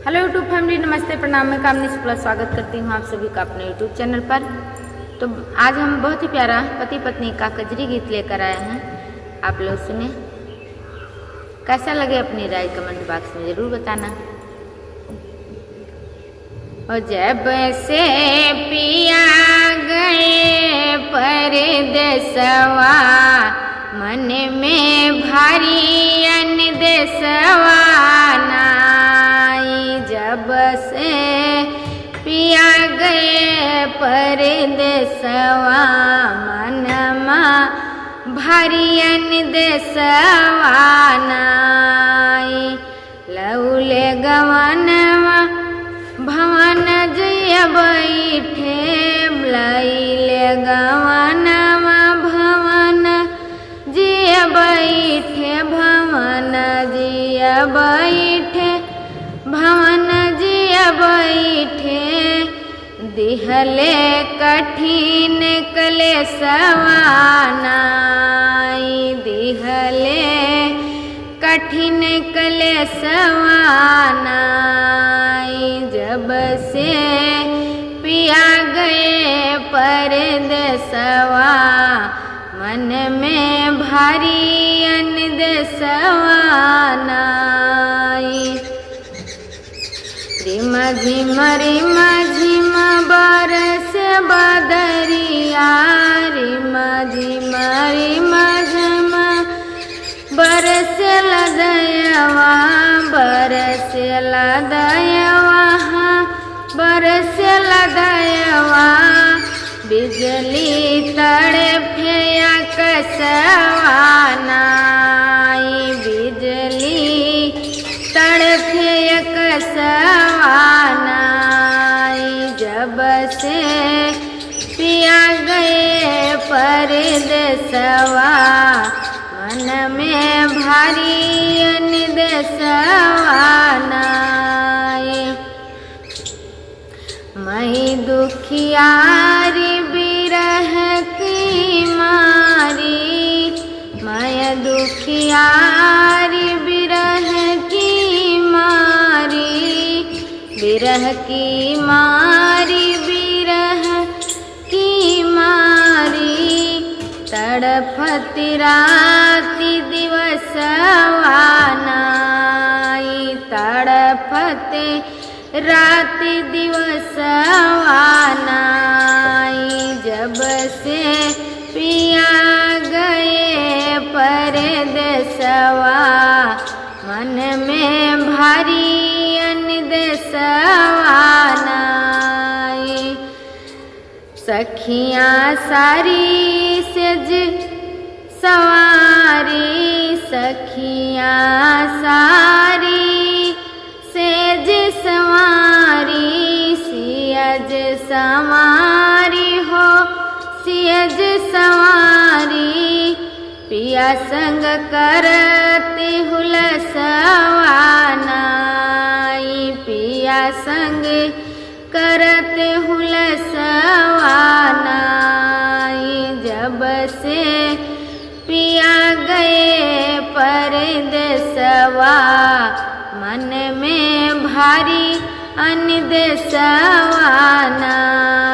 Hello YouTube family, नमस्ते, प्रणाम। मैं कामनी शुक्ला स्वागत करती हूँ आप सभी का अपने यूट्यूब चैनल पर। तो आज हम बहुत ही प्यारा पति पत्नी का कजरी गीत लेकर आए हैं। आप लोग सुने, कैसा लगे अपनी राय कमेंट बॉक्स में ज़रूर बताना। और जब से पिया गए परदेसवा, मन में भारी अनदेसवा नाई। जब से पिया गए परदेसवा, मनमा भारी अनदेसवा नाई। लौले गवनवा भवन जय बैठे, लैले गवनवा भवन जिय बैठे, भवन जिय बैठे, भवन जिय बैठे। दिहले कठिन कलेशवा नाई, दिहले कठिन कलेशवा नाई। जब से पिया गए परदेसवा, मन में भारी अनदेसवा नाई। रिम झिम बरस बदरिया, रिम झिम बरस लदयवा, बरस लदयवा, बरस लदयवा। बिजली तड़पे आकाशवा नाई, बिजली तड़पे आकाशवा नाई। जब से पिया गए परदेसवा, मन में भारी अनदेसवा नाई। मैं दुखियारी बिरह की मारी, मैं दुखियारी बिरह की मारी, बिरह की मारी, बिरह की मारी। तड़पति राति दिवसवा नाई, तड़पति राति दिवसवा नाई। जब से पिया गए परदेसवा, मन में भारी अनदेसवा नाई। सखियाँ सारी सेज सवारी, सखियाँ सारी सेज सवारी, सियज सवारी हो सियज सवारी। पिया संग करते हुलसवा नाई, पिया संग करते हुलसवा नाई। जब से पिया गए परदेसवा, मन में भारी अनदेसवा नाई।